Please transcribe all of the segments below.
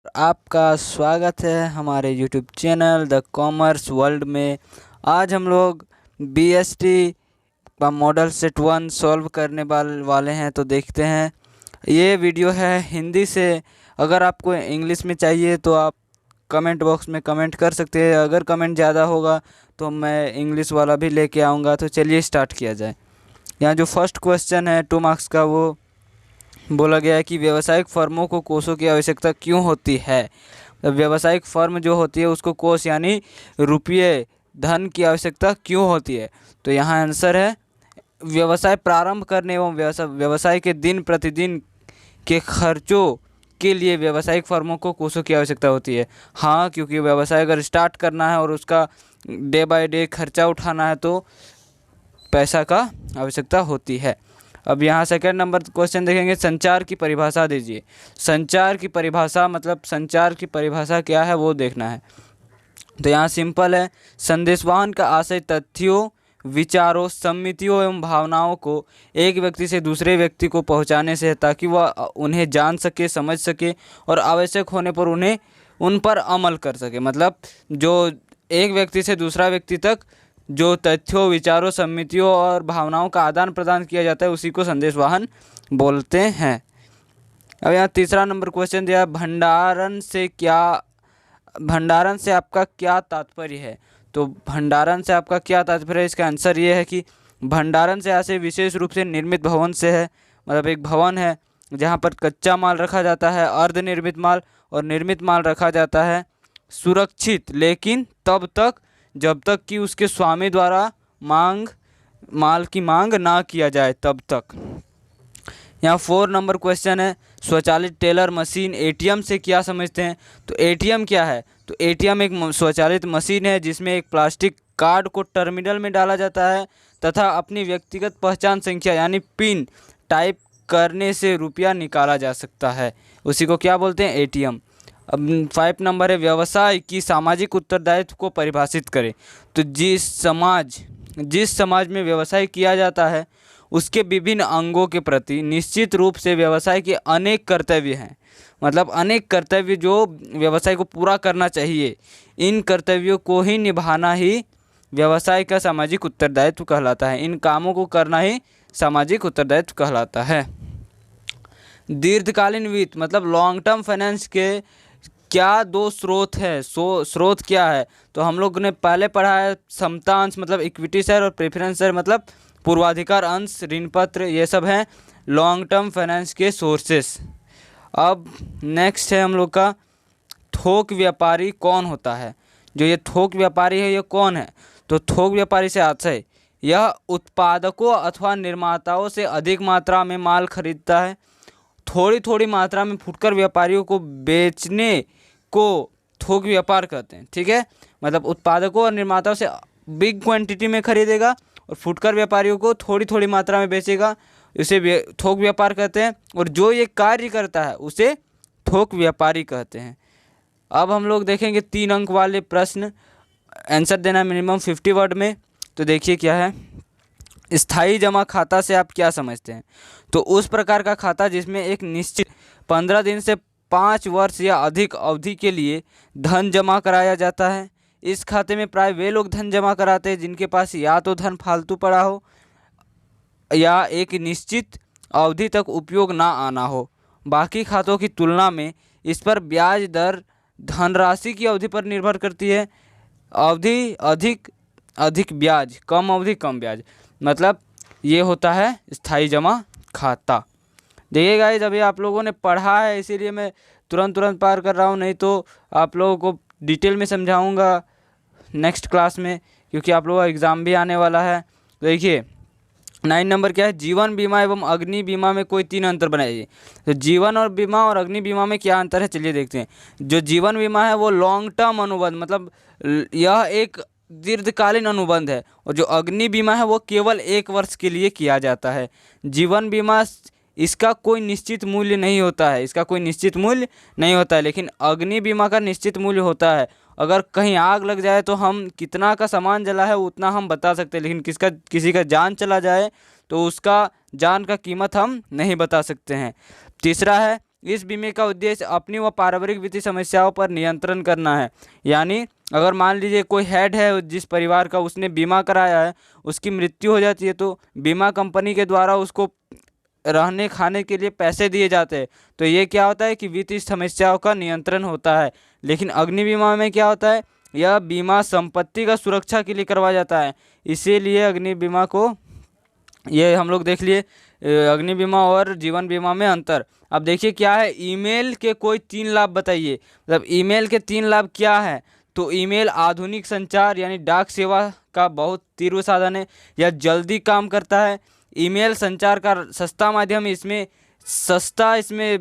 आपका स्वागत है हमारे YouTube channel the commerce world में। आज हम लोग BST का मॉडल सेट 1 सॉल्व करने वाले हैं। तो देखते हैं, ये वीडियो है हिंदी से। अगर आपको इंग्लिश में चाहिए तो आप कमेंट बॉक्स में कमेंट कर सकते हैं। अगर कमेंट ज़्यादा होगा तो मैं इंग्लिश वाला भी लेके आऊँगा। तो चलिए स्टार्ट किया जाए। यहाँ जो फर्स्ट क्वेश्चन है 2 मार्क्स का, वो बोला गया है कि व्यावसायिक फर्मों को कोषों की आवश्यकता क्यों होती है। व्यावसायिक फर्म जो होती है उसको कोष यानी रुपये धन की आवश्यकता क्यों होती है। तो यहाँ आंसर है व्यवसाय प्रारंभ करने एवं व्यवसाय के दिन प्रतिदिन के खर्चों के लिए व्यावसायिक फर्मों को कोषों की आवश्यकता होती है। हाँ, क्योंकि व्यवसाय अगर स्टार्ट करना है और उसका डे बाय डे खर्चा उठाना है तो पैसा का आवश्यकता होती है। अब यहाँ सेकंड नंबर क्वेश्चन देखेंगे, संचार की परिभाषा दीजिए। संचार की परिभाषा मतलब संचार की परिभाषा क्या है वो देखना है। तो यहाँ सिंपल है, संदेशवाहन का आशय तथ्यों, विचारों, सम्मितियों एवं भावनाओं को एक व्यक्ति से दूसरे व्यक्ति को पहुँचाने से है, ताकि वह उन्हें जान सके, समझ सके और आवश्यक होने पर उन पर अमल कर सके। मतलब जो एक व्यक्ति से दूसरा व्यक्ति तक जो तथ्यों, विचारों, सम्मितियों और भावनाओं का आदान प्रदान किया जाता है उसी को संदेशवाहन बोलते हैं। अब यहाँ तीसरा नंबर क्वेश्चन दिया, भंडारण से आपका क्या तात्पर्य है। तो भंडारण से आपका क्या तात्पर्य है, इसका आंसर ये है कि भंडारण से आशय विशेष रूप से निर्मित भवन से है। मतलब एक भवन है जहाँ पर कच्चा माल रखा जाता है, अर्धनिर्मित माल और निर्मित माल रखा जाता है, सुरक्षित लेकिन तब तक जब तक कि उसके स्वामी द्वारा माल की मांग ना किया जाए तब तक। यहाँ 4 नंबर क्वेश्चन है, स्वचालित टेलर मशीन ATM से क्या समझते हैं। तो ATM क्या है। तो ATM एक स्वचालित मशीन है जिसमें एक प्लास्टिक कार्ड को टर्मिनल में डाला जाता है तथा अपनी व्यक्तिगत पहचान संख्या यानी पिन टाइप करने से रुपया निकाला जा सकता है, उसी को क्या बोलते हैं, ATM। अब 5 नंबर है, व्यवसाय की सामाजिक उत्तरदायित्व को परिभाषित करें। तो जिस समाज में व्यवसाय किया जाता है उसके विभिन्न अंगों के प्रति निश्चित रूप से व्यवसाय के अनेक कर्तव्य हैं। मतलब अनेक कर्तव्य जो व्यवसाय को पूरा करना चाहिए, इन कर्तव्यों को ही निभाना ही व्यवसाय का सामाजिक उत्तरदायित्व कहलाता है। इन कामों को करना ही सामाजिक उत्तरदायित्व कहलाता है। दीर्घकालीन वित्त मतलब लॉन्ग टर्म फाइनेंस के क्या 2 स्रोत है। स्रोत क्या है, तो हम लोग ने पहले पढ़ा है समता अंश मतलब इक्विटी शेयर और प्रेफरेंस शेयर मतलब पूर्वाधिकार अंश, ऋण पत्र, ये सब हैं लॉन्ग टर्म फाइनेंस के सोर्सेस। अब नेक्स्ट है हम लोग का, थोक व्यापारी कौन होता है। जो ये थोक व्यापारी है ये कौन है। तो थोक व्यापारी से आशय यह उत्पादकों अथवा निर्माताओं से अधिक मात्रा में माल खरीदता है, थोड़ी थोड़ी मात्रा में फुटकर व्यापारियों को बेचने को थोक व्यापार कहते हैं। ठीक है, मतलब उत्पादकों और निर्माताओं से बिग क्वांटिटी में खरीदेगा और फुटकर व्यापारियों को थोड़ी थोड़ी मात्रा में बेचेगा, उसे थोक व्यापार कहते हैं। और जो ये कार्य करता है उसे थोक व्यापारी कहते हैं। अब हम लोग देखेंगे 3 अंक वाले प्रश्न, आंसर देना है मिनिमम 50 वर्ड में। तो देखिए क्या है, स्थायी जमा खाता से आप क्या समझते हैं। तो उस प्रकार का खाता जिसमें एक निश्चित 15 दिन से 5 वर्ष या अधिक अवधि के लिए धन जमा कराया जाता है। इस खाते में प्राय वे लोग धन जमा कराते हैं जिनके पास या तो धन फालतू पड़ा हो या एक निश्चित अवधि तक उपयोग ना आना हो। बाकी खातों की तुलना में इस पर ब्याज दर धनराशि की अवधि पर निर्भर करती है। अवधि अधिक ब्याज, कम अवधि कम ब्याज, मतलब ये होता है स्थायी जमा खाता। देखिए गाइस, अभी आप लोगों ने पढ़ा है इसीलिए मैं तुरंत पार कर रहा हूँ, नहीं तो आप लोगों को डिटेल में समझाऊंगा नेक्स्ट क्लास में, क्योंकि आप लोगों का एग्ज़ाम भी आने वाला है। तो देखिए 9 नंबर क्या है, जीवन बीमा एवं अग्नि बीमा में कोई 3 अंतर बनाइए। तो जीवन और बीमा और अग्नि बीमा में क्या अंतर है चलिए देखते हैं। जो जीवन बीमा है वो लॉन्ग टर्म अनुबंध मतलब यह एक दीर्घकालीन अनुबंध है, और जो अग्नि बीमा है वो केवल 1 वर्ष के लिए किया जाता है। जीवन बीमा इसका कोई निश्चित मूल्य नहीं होता है, लेकिन अग्नि बीमा का निश्चित मूल्य होता है। अगर कहीं आग लग जाए तो हम कितना का सामान जला है उतना हम बता सकते हैं, लेकिन किसी का जान चला जाए तो उसका जान का कीमत हम नहीं बता सकते हैं। तीसरा है इस बीमे का उद्देश्य अपनी व पारिवारिक वित्तीय समस्याओं पर नियंत्रण करना है। यानी अगर मान लीजिए कोई हेड है जिस परिवार का, उसने बीमा कराया है, उसकी मृत्यु हो जाती है तो बीमा कंपनी के द्वारा उसको रहने खाने के लिए पैसे दिए जाते हैं। तो ये क्या होता है कि वित्तीय समस्याओं का नियंत्रण होता है। लेकिन अग्नि बीमा में क्या होता है, यह बीमा संपत्ति का सुरक्षा के लिए करवाया जाता है। इसीलिए अग्नि बीमा को, ये हम लोग देख लिए अग्नि बीमा और जीवन बीमा में अंतर। अब देखिए क्या है, ईमेल के कोई 3 लाभ बताइए। मतलब ईमेल के 3 लाभ क्या है, तो ईमेल आधुनिक संचार यानी डाक सेवा का बहुत तीव्र साधन है, यह जल्दी काम करता है। ईमेल संचार का सस्ता माध्यम है, इसमें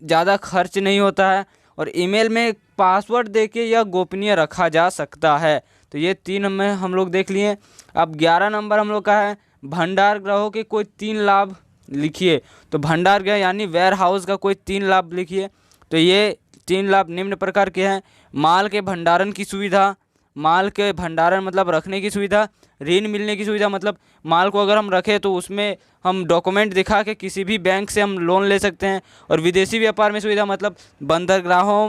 ज़्यादा खर्च नहीं होता है, और ईमेल में पासवर्ड देके यह गोपनीय रखा जा सकता है। तो ये 3 में हम लोग देख लिए। अब 11 नंबर हम लोग का है भंडार गृहों के कोई 3 लाभ लिखिए। तो भंडार गृह यानी वेयर हाउस का कोई 3 लाभ लिखिए। तो ये 3 लाभ निम्न प्रकार के हैं। माल के भंडारण की सुविधा, माल के भंडारण मतलब रखने की सुविधा। ऋण मिलने की सुविधा मतलब माल को अगर हम रखें तो उसमें हम डॉक्यूमेंट दिखा के किसी भी बैंक से हम लोन ले सकते हैं। और विदेशी व्यापार में सुविधा मतलब बंदरगाहों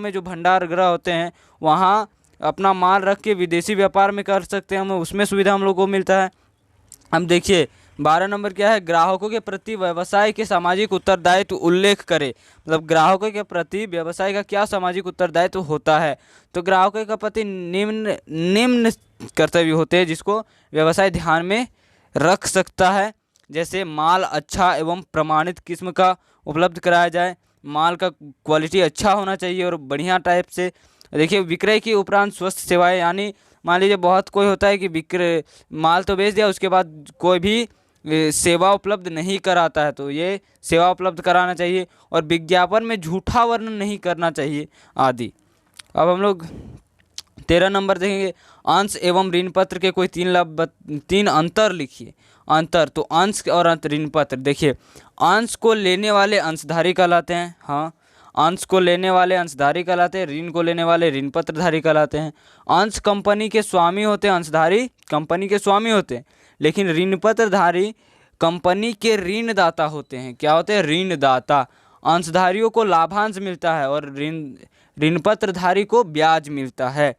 में जो भंडार गृह होते हैं वहाँ अपना माल रख के विदेशी व्यापार में कर सकते हैं, हमें उसमें सुविधा हम लोग को मिलता है। हम देखिए 12 नंबर क्या है, ग्राहकों के प्रति व्यवसाय के सामाजिक उत्तरदायित्व उल्लेख करें। मतलब ग्राहकों के प्रति व्यवसाय का क्या सामाजिक उत्तरदायित्व होता है, तो ग्राहकों के प्रति निम्न कर्तव्य होते हैं जिसको व्यवसाय ध्यान में रख सकता है। जैसे माल अच्छा एवं प्रमाणित किस्म का उपलब्ध कराया जाए, माल का क्वालिटी अच्छा होना चाहिए और बढ़िया टाइप से। देखिए विक्रय की उपरांत स्वस्थ सेवाएं, यानी मान लीजिए बहुत कोई होता है कि विक्रय माल तो बेच दिया, उसके बाद कोई भी सेवा उपलब्ध नहीं कराता है, तो ये सेवा उपलब्ध कराना चाहिए। और विज्ञापन में झूठा वर्णन नहीं करना चाहिए आदि। अब हम लोग 13 नंबर देखेंगे, अंश एवं ऋण पत्र के कोई 3 अंतर लिखिए। अंतर, तो अंश और ऋण पत्र। देखिए अंश को लेने वाले अंशधारी कहलाते हैं, हाँ अंश को लेने वाले अंशधारी कहलाते हैं, ऋण को लेने वाले ऋण पत्रधारी कहलाते हैं। अंश कंपनी के स्वामी होते हैं, अंशधारी कंपनी के स्वामी होते हैं, लेकिन ऋण पत्रधारी कंपनी के ऋणदाता होते हैं। क्या होते हैं, ऋणदाता। अंशधारियों को लाभांश मिलता है और ऋण पत्रधारी को ब्याज मिलता है।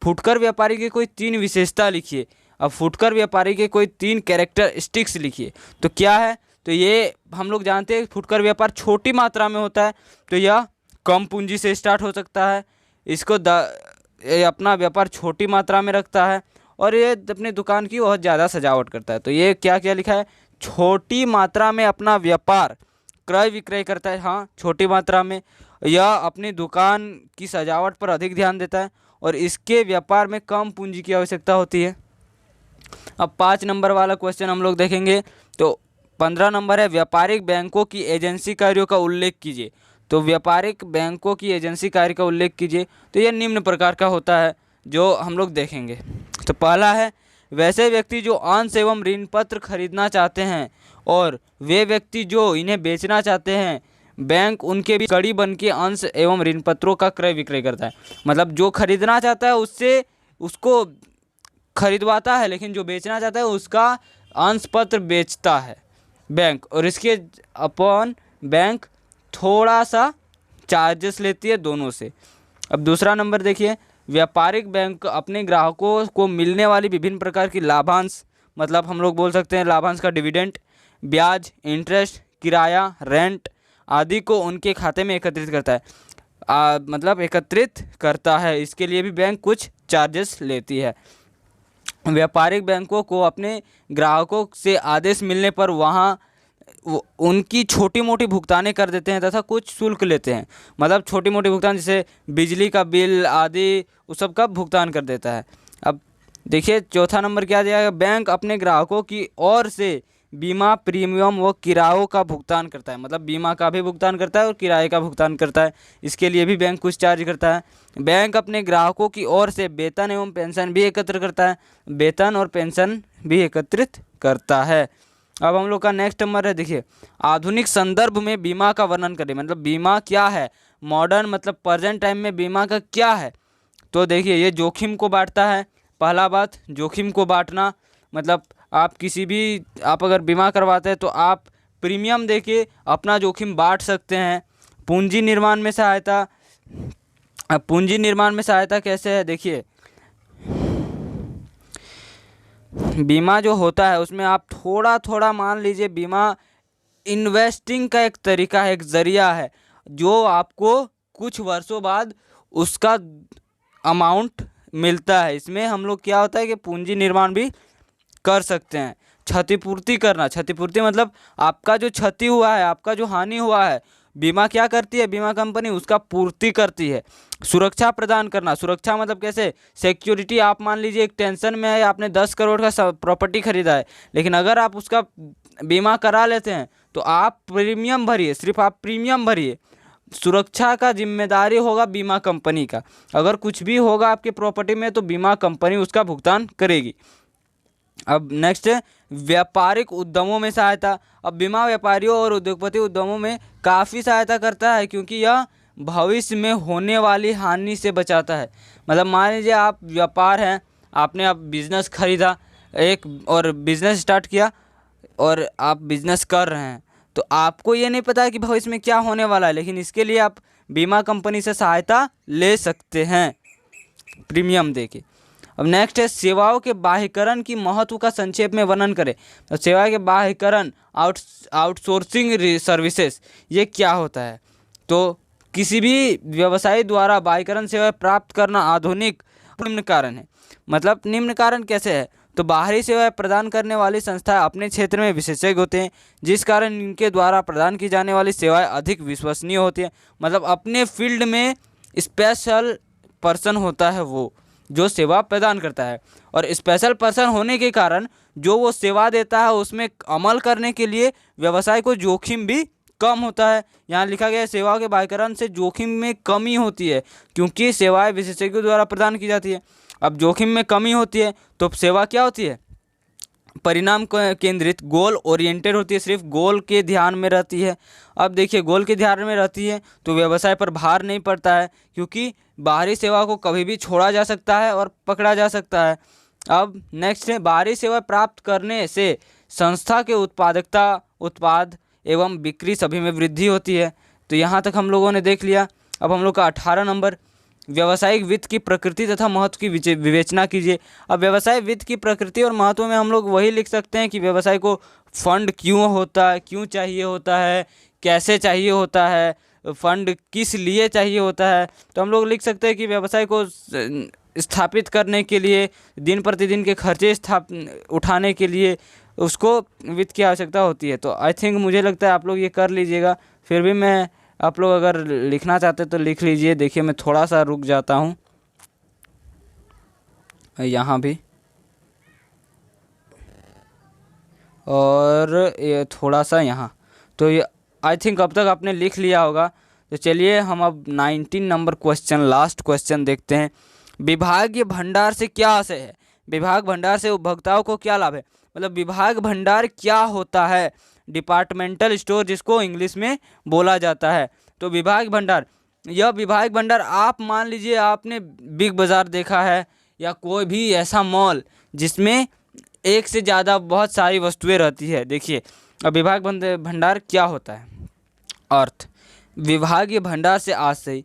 फुटकर व्यापारी के कोई 3 विशेषता लिखिए। अब फुटकर व्यापारी के कोई 3 कैरेक्टरिस्टिक्स लिखिए। तो क्या है, तो ये हम लोग जानते हैं फुटकर व्यापार छोटी मात्रा में होता है, तो यह कम पूंजी से स्टार्ट हो सकता है। इसको ये अपना व्यापार छोटी मात्रा में रखता है और ये अपनी दुकान की बहुत ज़्यादा सजावट करता है। तो ये क्या क्या लिखा है, छोटी मात्रा में अपना व्यापार क्रय विक्रय करता है, हाँ छोटी मात्रा में। यह अपनी दुकान की सजावट पर अधिक ध्यान देता है और इसके व्यापार में कम पूंजी की आवश्यकता होती है। अब 5 नंबर वाला क्वेश्चन हम लोग देखेंगे। तो 15 नंबर है, व्यापारिक बैंकों की एजेंसी कार्यों का उल्लेख कीजिए। तो व्यापारिक बैंकों की एजेंसी कार्य का उल्लेख कीजिए। तो यह निम्न प्रकार का होता है जो हम लोग देखेंगे। तो पहला है, वैसे व्यक्ति जो अंश एवं ऋण पत्र खरीदना चाहते हैं और वे व्यक्ति जो इन्हें बेचना चाहते हैं, बैंक उनके भी कड़ी बन के अंश एवं ऋण पत्रों का क्रय विक्रय करता है। मतलब जो खरीदना चाहता है उससे उसको खरीदवाता है, लेकिन जो बेचना चाहता है उसका अंश पत्र बेचता है बैंक, और इसके अपॉन बैंक थोड़ा सा चार्जेस लेती है दोनों से। अब दूसरा नंबर देखिए, व्यापारिक बैंक अपने ग्राहकों को मिलने वाली विभिन्न प्रकार की लाभांश, मतलब हम लोग बोल सकते हैं लाभांश का डिविडेंड, ब्याज, इंटरेस्ट, किराया, रेंट आदि को उनके खाते में एकत्रित करता है। मतलब एकत्रित करता है, इसके लिए भी बैंक कुछ चार्जेस लेती है। व्यापारिक बैंकों को अपने ग्राहकों से आदेश मिलने पर वहाँ उनकी छोटी मोटी भुगतानें कर देते हैं तथा कुछ शुल्क लेते हैं। मतलब छोटी मोटी भुगतान जैसे बिजली का बिल आदि उस सब का भुगतान कर देता है। अब देखिए चौथा नंबर क्या दिया है, बैंक अपने ग्राहकों की ओर से बीमा प्रीमियम व किरायों का भुगतान करता है। मतलब बीमा का भी भुगतान करता है और किराए का भुगतान करता है, इसके लिए भी बैंक कुछ चार्ज करता है। बैंक अपने ग्राहकों की ओर से वेतन एवं पेंशन भी एकत्र करता है, वेतन और पेंशन भी एकत्रित करता है। अब हम लोग का नेक्स्ट नंबर है, देखिए आधुनिक संदर्भ में बीमा का वर्णन करें। मतलब बीमा क्या है, मॉडर्न मतलब प्रेजेंट टाइम में बीमा का क्या है। तो देखिए ये जोखिम को बांटता है। पहला बात, जोखिम को बांटना मतलब आप अगर बीमा करवाते हैं तो आप प्रीमियम देके अपना जोखिम बांट सकते हैं। पूंजी निर्माण में सहायता, अब पूंजी निर्माण में सहायता कैसे है देखिए, बीमा जो होता है उसमें आप थोड़ा थोड़ा मान लीजिए, बीमा इन्वेस्टिंग का एक तरीका है, एक जरिया है जो आपको कुछ वर्षों बाद उसका अमाउंट मिलता है। इसमें हम लोग क्या होता है कि पूंजी निर्माण भी कर सकते हैं। क्षतिपूर्ति करना, क्षतिपूर्ति मतलब आपका जो क्षति हुआ है, आपका जो हानि हुआ है, बीमा क्या करती है, बीमा कंपनी उसका पूर्ति करती है। सुरक्षा प्रदान करना, सुरक्षा मतलब कैसे, सिक्योरिटी। आप मान लीजिए एक टेंशन में है, आपने 10 करोड़ का प्रॉपर्टी खरीदा है, लेकिन अगर आप उसका बीमा करा लेते हैं तो आप प्रीमियम भरिए, सिर्फ आप प्रीमियम भरिए, सुरक्षा का जिम्मेदारी होगा बीमा कंपनी का। अगर कुछ भी होगा आपके प्रॉपर्टी में तो बीमा कंपनी उसका भुगतान करेगी। अब नेक्स्ट है व्यापारिक उद्यमों में सहायता। अब बीमा व्यापारियों और उद्योगपति उद्यमों में काफ़ी सहायता करता है, क्योंकि यह भविष्य में होने वाली हानि से बचाता है। मतलब मान लीजिए आप व्यापार हैं, आपने अब बिजनेस खरीदा एक और बिजनेस स्टार्ट किया और आप बिजनेस कर रहे हैं, तो आपको ये नहीं पता है कि भविष्य में क्या होने वाला है, लेकिन इसके लिए आप बीमा कंपनी से सहायता ले सकते हैं प्रीमियम देके। अब नेक्स्ट है सेवाओं के बाह्यकरण की महत्व का संक्षेप में वर्णन करें। तो सेवा के बाह्यकरण, आउटसोर्सिंग सर्विसेज, ये क्या होता है? तो किसी भी व्यवसायी द्वारा बाह्यकरण सेवा प्राप्त करना आधुनिक निम्न कारण है। मतलब निम्न कारण कैसे है? तो बाहरी सेवाएं प्रदान करने वाली संस्थाएं अपने क्षेत्र में विशेषज्ञ होते हैं, जिस कारण इनके द्वारा प्रदान की जाने वाली सेवाएं अधिक विश्वसनीय होती हैं। मतलब अपने फील्ड में स्पेशल पर्सन होता है वो जो सेवा प्रदान करता है, और स्पेशल पर्सन होने के कारण जो वो सेवा देता है उसमें अमल करने के लिए व्यवसाय को जोखिम भी कम होता है। यहाँ लिखा गया है सेवाओं के बाह्यकरण से जोखिम में कमी होती है, क्योंकि सेवाएं विशेषज्ञों द्वारा प्रदान की जाती है। अब जोखिम में कमी होती है तो सेवा क्या होती है? परिणाम केंद्रित, गोल ओरिएंटेड होती है, सिर्फ गोल के ध्यान में रहती है। अब देखिए गोल के ध्यान में रहती है तो व्यवसाय पर भार नहीं पड़ता है, क्योंकि बाहरी सेवा को कभी भी छोड़ा जा सकता है और पकड़ा जा सकता है। अब नेक्स्ट है बाहरी सेवा प्राप्त करने से संस्था के उत्पादकता, उत्पाद एवं बिक्री सभी में वृद्धि होती है। तो यहाँ तक हम लोगों ने देख लिया। अब हम लोग का 18 नंबर, व्यावसायिक वित्त की प्रकृति तथा महत्व की विवेचना कीजिए। अब व्यवसाय वित्त की प्रकृति और महत्व में हम लोग वही लिख सकते हैं कि व्यवसाय को फंड क्यों होता है, क्यों चाहिए होता है, कैसे चाहिए होता है, फंड किस लिए चाहिए होता है। तो हम लोग लिख सकते हैं कि व्यवसाय को स्थापित करने के लिए, दिन प्रतिदिन के खर्चे उठाने के लिए उसको वित्त की आवश्यकता होती है। तो आई थिंक मुझे लगता है आप लोग ये कर लीजिएगा। फिर भी मैं आप लोग अगर लिखना चाहते तो लिख लीजिए। देखिए मैं थोड़ा सा रुक जाता हूँ यहाँ भी, और ये थोड़ा सा यहाँ। तो ये आई थिंक अब तक आपने लिख लिया होगा। तो चलिए हम अब 19 नंबर क्वेश्चन, लास्ट क्वेश्चन देखते हैं। विभागीय भंडार से क्या आशय है? विभाग भंडार से उपभोक्ताओं को क्या लाभ है? मतलब विभाग भंडार क्या होता है? डिपार्टमेंटल स्टोर जिसको इंग्लिश में बोला जाता है। तो विभाग भंडार, यह विभाग भंडार, आप मान लीजिए आपने बिग बाज़ार देखा है या कोई भी ऐसा मॉल जिसमें एक से ज़्यादा बहुत सारी वस्तुएं रहती है। देखिए अब विभाग भंडार क्या होता है? अर्थ, विभागीय भंडार से आशय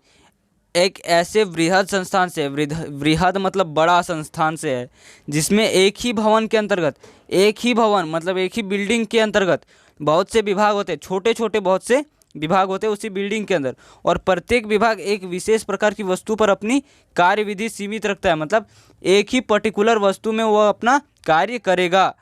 एक ऐसे वृहद संस्थान से, वृहद मतलब बड़ा संस्थान से है, जिसमें एक ही भवन के अंतर्गत, एक ही भवन मतलब एक ही बिल्डिंग के अंतर्गत बहुत से विभाग होते हैं, छोटे छोटे बहुत से विभाग होते हैं उसी बिल्डिंग के अंदर, और प्रत्येक विभाग एक विशेष प्रकार की वस्तु पर अपनी कार्यविधि सीमित रखता है। मतलब एक ही पर्टिकुलर वस्तु में वह अपना कार्य करेगा,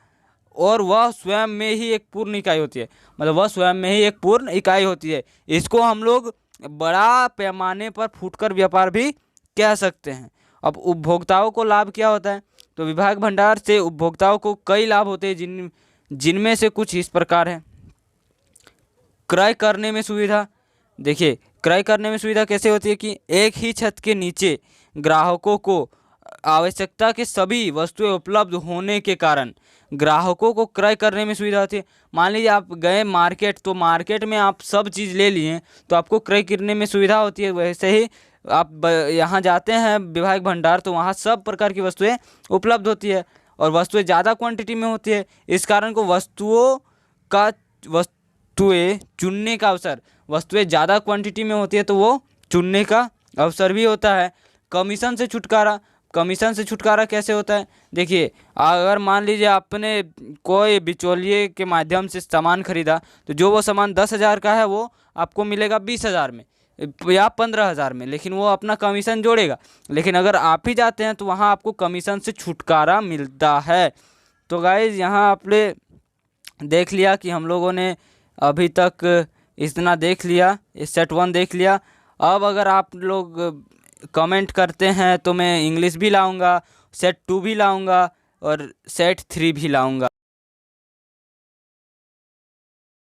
और वह स्वयं में ही एक पूर्ण इकाई होती है। मतलब वह स्वयं में ही एक पूर्ण इकाई होती है। इसको हम लोग बड़ा पैमाने पर फुटकर व्यापार भी कह सकते हैं। अब उपभोक्ताओं को लाभ क्या होता है? तो विभाग भंडार से उपभोक्ताओं को कई लाभ होते हैं, जिनमें से कुछ इस प्रकार हैं। क्रय करने में सुविधा। देखिए क्रय करने में सुविधा कैसे होती है कि एक ही छत के नीचे ग्राहकों को आवश्यकता के सभी वस्तुएं उपलब्ध होने के कारण ग्राहकों को क्रय करने में सुविधा होती है। मान लीजिए आप गए मार्केट, तो मार्केट में आप सब चीज़ ले लिए तो आपको क्रय करने में सुविधा होती है। वैसे ही आप यहाँ जाते हैं विभाग भंडार, तो वहाँ सब प्रकार की वस्तुएं उपलब्ध होती है, और वस्तुएं ज़्यादा क्वांटिटी में होती है। इस कारण को वस्तुएं चुनने का अवसर, वस्तुएं ज़्यादा क्वांटिटी में होती है तो वो चुनने का अवसर भी होता है। कमीशन से छुटकारा, कमीशन से छुटकारा कैसे होता है? देखिए, अगर मान लीजिए आपने कोई बिचौलिए के माध्यम से सामान खरीदा, तो जो वो सामान 10,000 का है वो आपको मिलेगा 20,000 में या 15,000 में, लेकिन वो अपना कमीशन जोड़ेगा। लेकिन अगर आप ही जाते हैं तो वहाँ आपको कमीशन से छुटकारा मिलता है। तो गाइज यहाँ आपने देख लिया कि हम लोगों ने अभी तक इतना देख लिया, सेट 1 देख लिया। अब अगर आप लोग कमेंट करते हैं तो मैं इंग्लिश भी लाऊंगा, सेट 2 भी लाऊंगा और सेट 3 भी लाऊंगा।